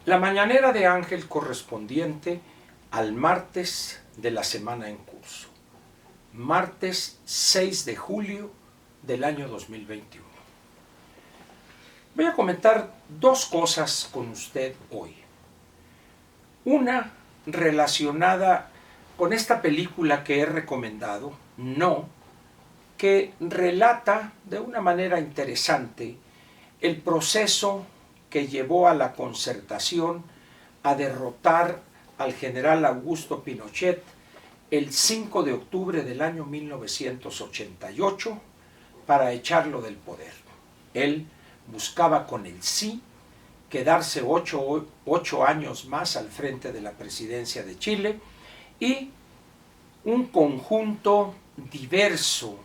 La mañanera de Ángel correspondiente al martes de la semana en curso, martes 6 de julio del año 2021. Voy a comentar dos cosas con usted hoy. Una relacionada con esta película que he recomendado, No, que relata de una manera interesante el proceso que llevó a la Concertación a derrotar al general Augusto Pinochet el 5 de octubre del año 1988 para echarlo del poder. Él buscaba con el sí quedarse 8 años más al frente de la presidencia de Chile, y un conjunto diverso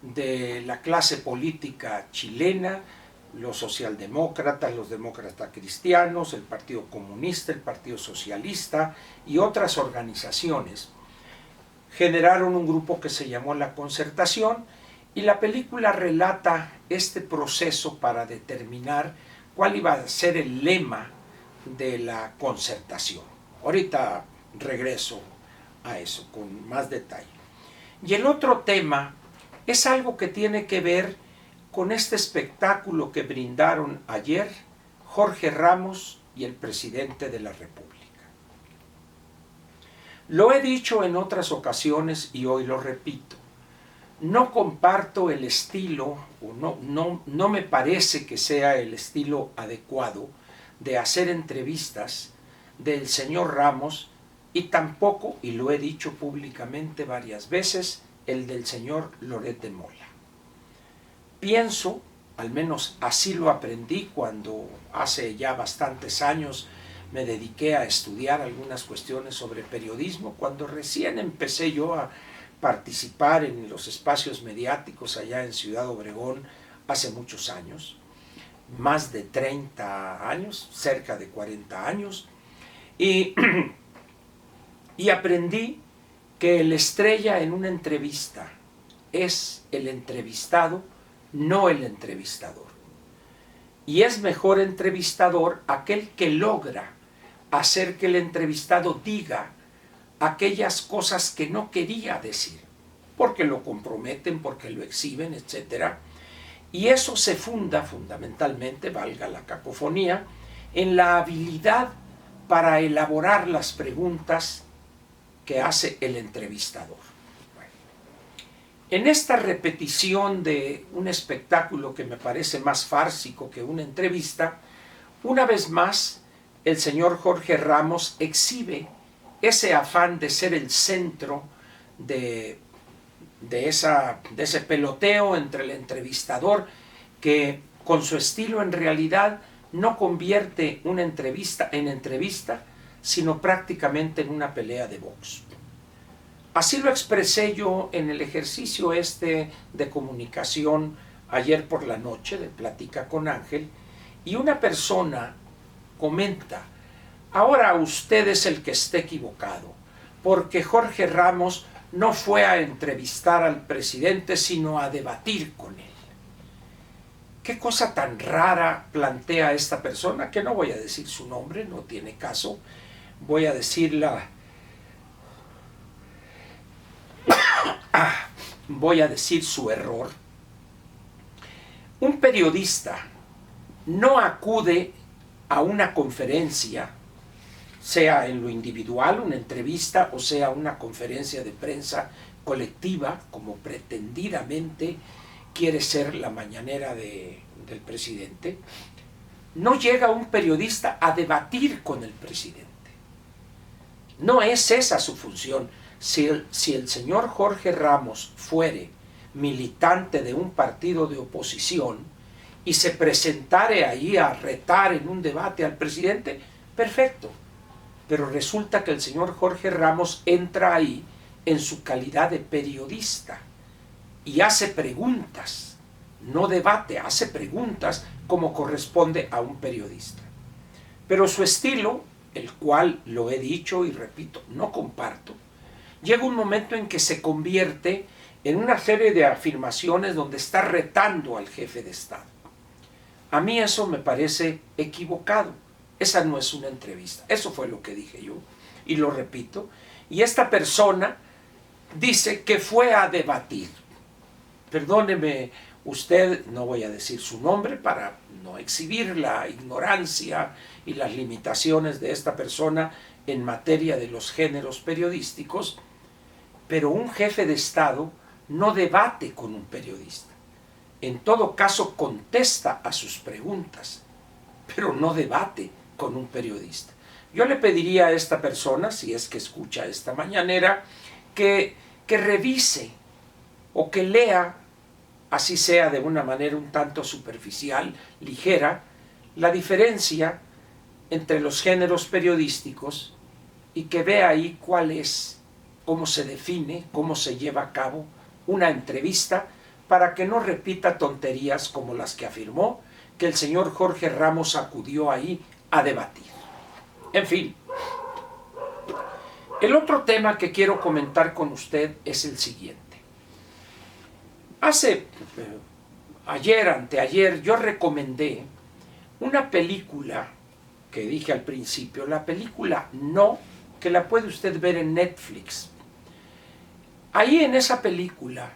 de la clase política chilena, los socialdemócratas, los demócratas cristianos, el Partido Comunista, el Partido Socialista y otras organizaciones, generaron un grupo que se llamó la Concertación, y la película relata este proceso para determinar cuál iba a ser el lema de la Concertación. Ahorita regreso a eso con más detalle. Y el otro tema es algo que tiene que ver con este espectáculo que brindaron ayer Jorge Ramos y el presidente de la República. Lo he dicho en otras ocasiones y hoy lo repito. No comparto el estilo, o no me parece que sea el estilo adecuado de hacer entrevistas del señor Ramos, y tampoco, y lo he dicho públicamente varias veces, el del señor Loret de Mola. Pienso, al menos así lo aprendí cuando hace ya bastantes años me dediqué a estudiar algunas cuestiones sobre periodismo, cuando recién empecé yo a participar en los espacios mediáticos allá en Ciudad Obregón hace muchos años, más de 30 años, cerca de 40 años, y aprendí que el estrella en una entrevista es el entrevistado, no el entrevistador. Y es mejor entrevistador aquel que logra hacer que el entrevistado diga aquellas cosas que no quería decir, porque lo comprometen, porque lo exhiben, etc. Y eso se funda fundamentalmente, valga la cacofonía, en la habilidad para elaborar las preguntas que hace el entrevistador. Bueno, en esta repetición de un espectáculo que me parece más fársico que una entrevista, una vez más el señor Jorge Ramos exhibe ese afán de ser el centro de ese peloteo entre el entrevistador, que con su estilo en realidad no convierte una entrevista en entrevista, sino prácticamente en una pelea de box. Así lo expresé yo en el ejercicio de comunicación ayer por la noche, de Plática con Ángel, y una persona comenta: ahora usted es el que está equivocado, porque Jorge Ramos no fue a entrevistar al presidente, sino a debatir con él. ¿Qué cosa tan rara plantea esta persona? Que no voy a decir su nombre, no tiene caso. Voy a voy a decir su error. Un periodista no acude a una conferencia, sea en lo individual, una entrevista, o sea una conferencia de prensa colectiva, como pretendidamente quiere ser la mañanera del presidente. No llega un periodista a debatir con el presidente. No es esa su función. Si el señor Jorge Ramos fuere militante de un partido de oposición y se presentare ahí a retar en un debate al presidente, perfecto. Pero resulta que el señor Jorge Ramos entra ahí en su calidad de periodista y hace preguntas, no debate, hace preguntas como corresponde a un periodista. Pero su estilo, el cual lo he dicho y repito, no comparto, llega un momento en que se convierte en una serie de afirmaciones donde está retando al jefe de Estado. A mí eso me parece equivocado. esa no es una entrevista. Eso fue lo que dije yo, y lo repito. Y esta persona dice que fue a debatir. Perdóneme usted, no voy a decir su nombre para no exhibir la ignorancia y las limitaciones de esta persona en materia de los géneros periodísticos, pero un jefe de Estado no debate con un periodista. En todo caso, contesta a sus preguntas, pero no debate con un periodista. Yo le pediría a esta persona, si es que escucha esta mañanera, que revise o que lea, así sea de una manera un tanto superficial, ligera, la diferencia entre los géneros periodísticos y que vea ahí cuál es, cómo se define, cómo se lleva a cabo una entrevista, para que no repita tonterías como las que afirmó que el señor Jorge Ramos acudió ahí a debatir. En fin, el otro tema que quiero comentar con usted es el siguiente. Ayer, anteayer, yo recomendé una película que dije al principio, la película No, que la puede usted ver en Netflix. Ahí en esa película,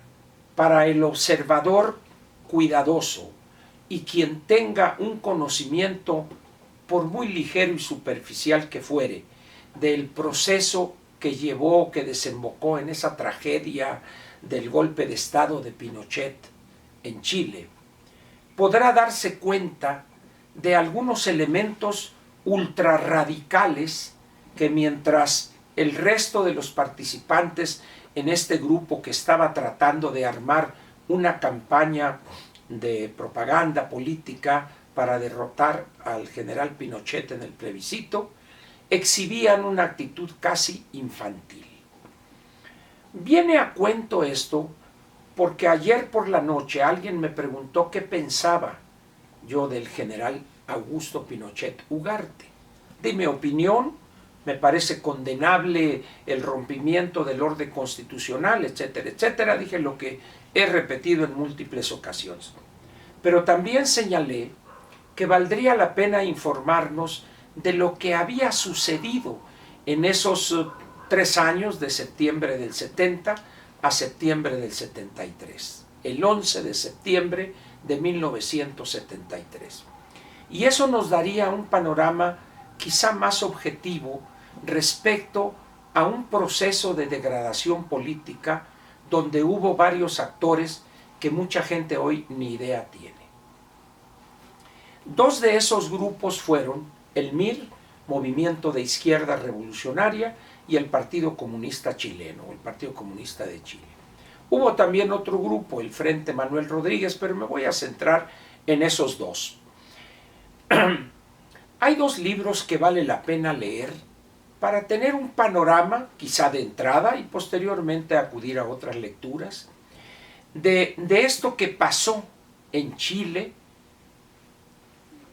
para el observador cuidadoso y quien tenga un conocimiento, por muy ligero y superficial que fuere, del proceso que llevó, que desembocó en esa tragedia del golpe de Estado de Pinochet en Chile, podrá darse cuenta de algunos elementos ultrarradicales que mientras el resto de los participantes en este grupo que estaba tratando de armar una campaña de propaganda política para derrotar al general Pinochet en el plebiscito, exhibían una actitud casi infantil. Viene a cuento esto porque ayer por la noche alguien me preguntó qué pensaba yo del general Augusto Pinochet Ugarte. De mi opinión, me parece condenable el rompimiento del orden constitucional, etcétera, etcétera. Dije lo que he repetido en múltiples ocasiones. Pero también señalé que valdría la pena informarnos de lo que había sucedido en esos 3 años, de septiembre del 70 a septiembre del 73, el 11 de septiembre de 1973. Y eso nos daría un panorama quizá más objetivo respecto a un proceso de degradación política donde hubo varios actores que mucha gente hoy ni idea tiene. 2 de esos grupos fueron el MIR, Movimiento de Izquierda Revolucionaria, y el Partido Comunista Chileno, el Partido Comunista de Chile. Hubo también otro grupo, el Frente Manuel Rodríguez, pero me voy a centrar en esos 2. Hay 2 libros que vale la pena leer para tener un panorama, quizá de entrada y posteriormente acudir a otras lecturas, de esto que pasó en Chile,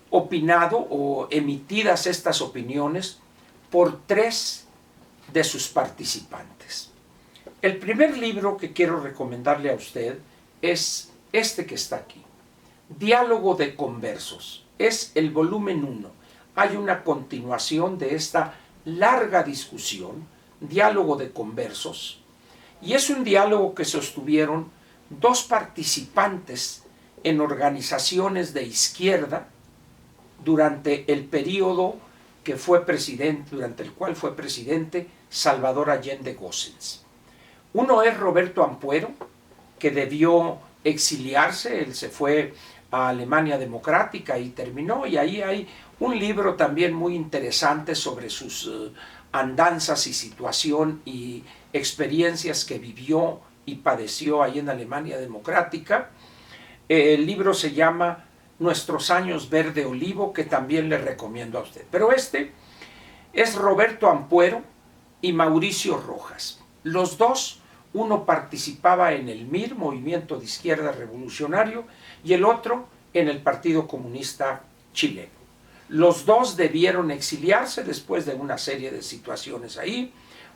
opinado o emitidas estas opiniones por 3 de sus participantes. El primer libro que quiero recomendarle a usted es este que está aquí, Diálogo de Conversos. Es el volumen 1. Hay una continuación de esta larga discusión, Diálogo de Conversos, y es un diálogo que sostuvieron 2 participantes en organizaciones de izquierda durante el periodo que fue presidente, durante el cual fue presidente Salvador Allende Gossens. Uno es Roberto Ampuero, que debió exiliarse, él se fue a Alemania Democrática y terminó, y ahí hay un libro también muy interesante sobre sus andanzas y situación y experiencias que vivió y padeció ahí en Alemania Democrática. El libro se llama Nuestros años verde olivo, que también le recomiendo a usted. Pero este es Roberto Ampuero y Mauricio Rojas. Los 2, uno participaba en el MIR, Movimiento de Izquierda Revolucionario, y el otro en el Partido Comunista Chileno. Los 2 debieron exiliarse después de una serie de situaciones ahí.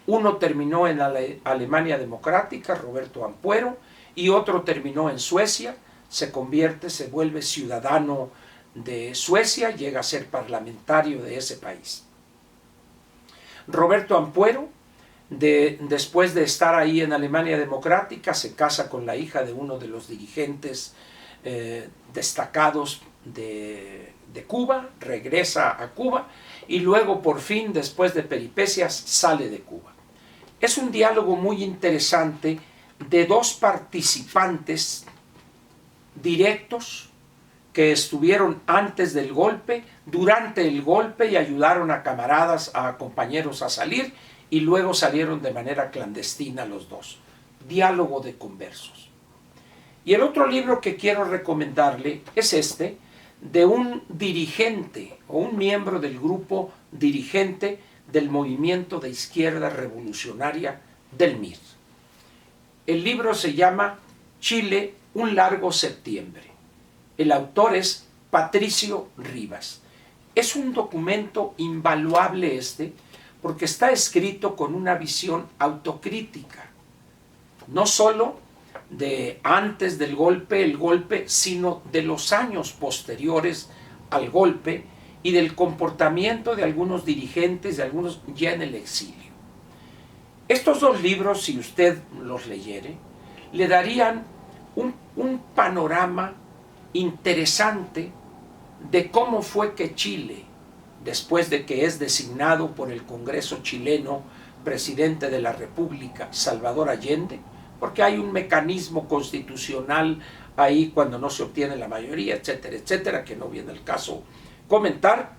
Uno terminó en Alemania Democrática, Roberto Ampuero, y otro terminó en Suecia, se vuelve ciudadano de Suecia, llega a ser parlamentario de ese país. Roberto Ampuero, después de estar ahí en Alemania Democrática, se casa con la hija de uno de los dirigentes destacados de Cuba, regresa a Cuba y luego por fin, después de peripecias, sale de Cuba. Es un diálogo muy interesante de dos participantes directos que estuvieron antes del golpe, durante el golpe y ayudaron a camaradas, a compañeros a salir y luego salieron de manera clandestina los dos. Diálogo de conversos. Y el otro libro que quiero recomendarle es este, de un dirigente o un miembro del grupo dirigente del movimiento de izquierda revolucionaria del MIR. El libro se llama Chile, un largo septiembre. El autor es Patricio Rivas. Es un documento invaluable porque está escrito con una visión autocrítica, no solo de antes del golpe, el golpe, sino de los años posteriores al golpe y del comportamiento de algunos dirigentes, de algunos ya en el exilio. Estos dos libros, si usted los leyere, le darían un panorama interesante de cómo fue que Chile, después de que es designado por el Congreso chileno presidente de la República, Salvador Allende, porque hay un mecanismo constitucional ahí cuando no se obtiene la mayoría, etcétera, etcétera, que no viene el caso comentar,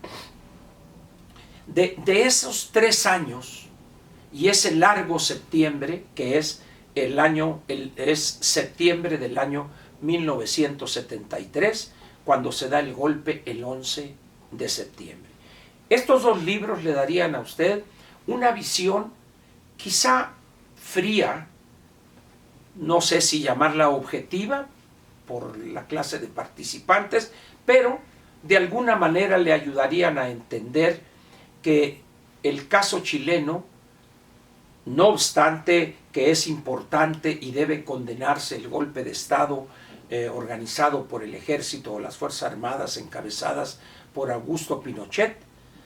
de esos 3 años y ese largo septiembre, que es es septiembre del año 1973, cuando se da el golpe el 11 de septiembre. Estos dos libros le darían a usted una visión quizá fría, no sé si llamarla objetiva por la clase de participantes, pero de alguna manera le ayudarían a entender que el caso chileno, no obstante que es importante y debe condenarse el golpe de Estado organizado por el ejército o las Fuerzas Armadas encabezadas por Augusto Pinochet,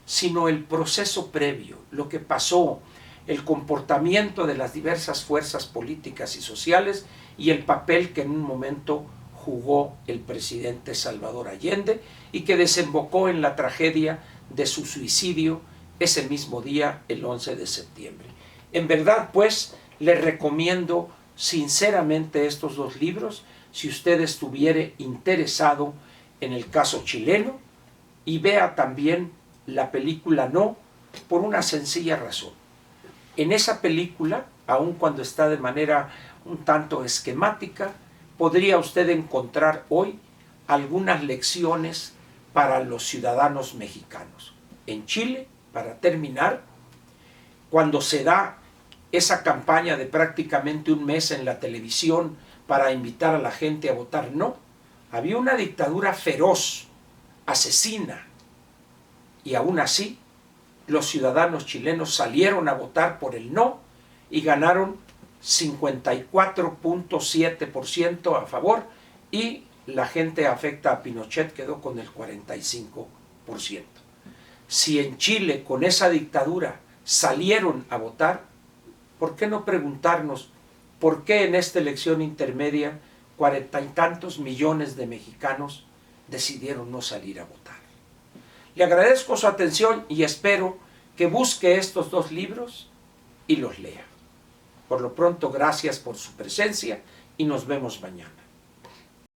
sino el proceso previo, lo que pasó, el comportamiento de las diversas fuerzas políticas y sociales y el papel que en un momento jugó el presidente Salvador Allende y que desembocó en la tragedia de su suicidio ese mismo día, el 11 de septiembre. En verdad, pues, le recomiendo sinceramente estos dos libros si usted estuviere interesado en el caso chileno, y vea también la película No, por una sencilla razón. En esa película, aun cuando está de manera un tanto esquemática, podría usted encontrar hoy algunas lecciones para los ciudadanos mexicanos. En Chile, para terminar, cuando se da esa campaña de prácticamente un mes en la televisión para invitar a la gente a votar no, había una dictadura feroz, asesina, y aún así los ciudadanos chilenos salieron a votar por el no y ganaron 54.7% a favor, y la gente afecta a Pinochet quedó con el 45%. Si en Chile con esa dictadura salieron a votar, ¿por qué no preguntarnos por qué en esta elección intermedia 40 y tantos millones de mexicanos decidieron no salir a votar? Le agradezco su atención y espero que busque estos dos libros y los lea. Por lo pronto, gracias por su presencia y nos vemos mañana.